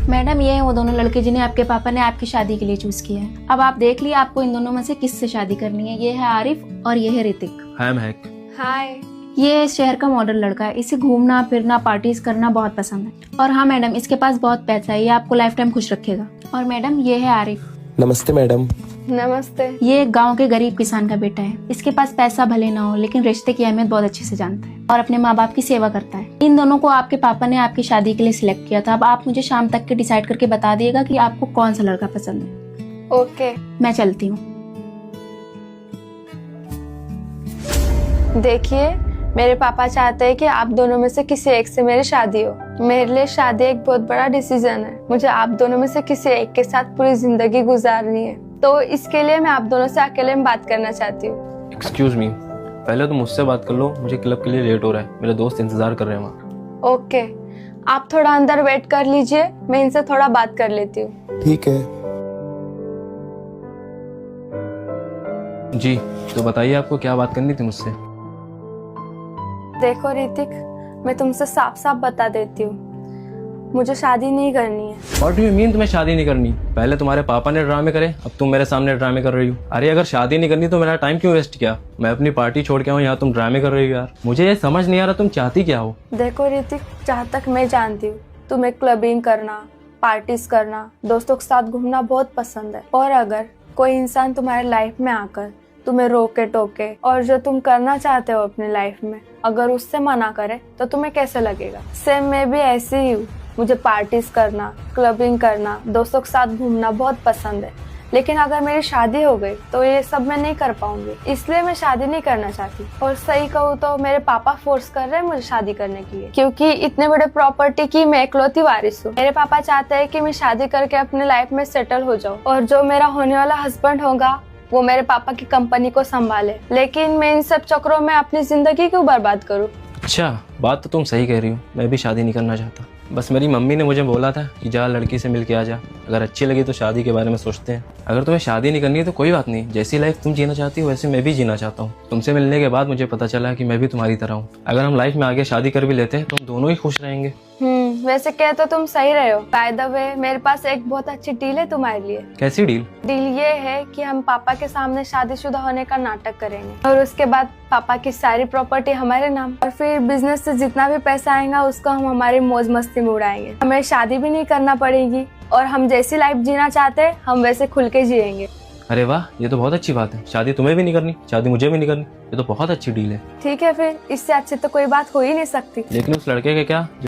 Madam ये है वो दोनों लड़के जिन्हें आपके पापा ने आपकी शादी के लिए चूज किया है। अब आप देख लिए आपको इन दोनों में से किससे शादी करनी है। ये है आरिफ और ये है ऋतिक। हाय महक। हाय। ये इस शहर का मॉडल लड़का है। इसे घूमना फिरना पार्टीज करना बहुत पसंद है। और हाँ मैडम, इसके पास बहुत पैसा है, ये आपको लाइफ टाइम खुश रखेगा। और मैडम ये है आरिफ। नमस्ते मैडम। नमस्ते। ये एक गांव के गरीब किसान का बेटा है। इसके पास पैसा भले ना हो लेकिन रिश्ते की अहमियत बहुत अच्छे से जानता है और अपने माँ बाप की सेवा करता है। इन दोनों को आपके पापा ने आपकी शादी के लिए सिलेक्ट किया था। अब आप मुझे शाम तक के डिसाइड करके बता दिएगा कि आपको कौन सा लड़का पसंद है। ओके। मैं चलती हूँ। देखिए, मेरे पापा चाहते हैं कि आप दोनों में से किसी एक से मेरी शादी हो। मेरे लिए शादी एक बहुत बड़ा डिसीजन है। मुझे आप दोनों में से किसी एक के साथ पूरी जिंदगी गुजारनी है, तो इसके लिए मैं आप दोनों से अकेले में बात करना चाहती हूँ। एक्सक्यूज मी, पहले तो मुझसे बात कर लो, मुझे क्लब के लिए लेट हो रहा है, मेरे दोस्त इंतजार कर रहे हैं वहाँ। ओके, आप थोड़ा अंदर वेट कर लीजिए, मैं इनसे थोड़ा बात कर लेती हूँ। ठीक है। जी, तो बताइए आपको क्या बात करनी थी मुझसे। देखो ऋतिक, मैं तुमसे साफ साफ बता देती हूँ, मुझे शादी नहीं करनी है। What do you mean तुम्हें शादी नहीं करनी? पहले तुम्हारे पापा ने ड्रामे करे, अब तुम मेरे सामने ड्रामे कर रही हो। अरे अगर शादी नहीं करनी तो मेरा टाइम क्यों वेस्ट किया? मैं अपनी पार्टी छोड़ के आऊँ, यहाँ तुम ड्रामे कर रही हो यार। मुझे ये समझ नहीं आ रहा तुम चाहती क्या हो। देखो ऋतिक, जहाँ तक मैं जानती हूँ तुम्हें क्लबिंग करना, पार्टीज करना, दोस्तों के साथ घूमना बहुत पसंद है। और अगर कोई इंसान तुम्हारे लाइफ में आकर तुम्हें रोके टोके और जो तुम करना चाहते हो अपनी लाइफ में अगर उससे मना करे तो तुम्हें कैसे लगेगा? सेम मैं भी ऐसी ही हूँ। मुझे पार्टीज करना, क्लबिंग करना, दोस्तों के साथ घूमना बहुत पसंद है, लेकिन अगर मेरी शादी हो गई तो ये सब मैं नहीं कर पाऊंगी, इसलिए मैं शादी नहीं करना चाहती। और सही कहूँ तो मेरे पापा फोर्स कर रहे हैं मुझे शादी करने के लिए, क्योंकि इतने बड़े प्रॉपर्टी की मैं इकलौती वारिस हूँ। मेरे पापा चाहते हैं कि मैं शादी करके अपने लाइफ में सेटल हो जाऊँ और जो मेरा होने वाला हस्बैंड होगा वो मेरे पापा की कंपनी को संभाले। लेकिन मैं इन सब चक्रों में अपनी जिंदगी क्यों बर्बाद करूँ? अच्छा, बात तो तुम सही कह रही हो, मैं भी शादी नहीं करना चाहता। बस मेरी मम्मी ने मुझे बोला था कि जा लड़की से मिल के आ जा, अगर अच्छी लगी तो शादी के बारे में सोचते हैं। अगर तुम्हें शादी नहीं करनी है तो कोई बात नहीं, जैसी लाइफ तुम जीना चाहती हो वैसे मैं भी जीना चाहता हूँ। तुमसे मिलने के बाद मुझे पता चला कि मैं भी तुम्हारी तरह हूँ। अगर हम लाइफ में आगे शादी कर भी लेते हैं तो हम दोनों ही खुश रहेंगे। वैसे कह तो तुम सही रहे हो। बाय द वे, मेरे पास एक बहुत अच्छी डील है तुम्हारे लिए। कैसी डील? डील ये है कि हम पापा के सामने शादीशुदा होने का नाटक करेंगे और उसके बाद पापा की सारी प्रॉपर्टी हमारे नाम, और फिर बिजनेस से जितना भी पैसा आएगा उसको हम हमारी मौज मस्ती में उड़ाएंगे। हमें शादी भी नहीं करना पड़ेगी और हम जैसी लाइफ जीना चाहते हैं हम वैसे खुल के जिएंगे। अरे वाह, ये तो बहुत अच्छी बात है। शादी तुम्हें भी नहीं करनी, शादी मुझे भी नहीं करनी, ये तो बहुत अच्छी डील है। ठीक है, फिर इससे अच्छी तो कोई बात हो ही नहीं सकती। लेकिन उस लड़के के क्या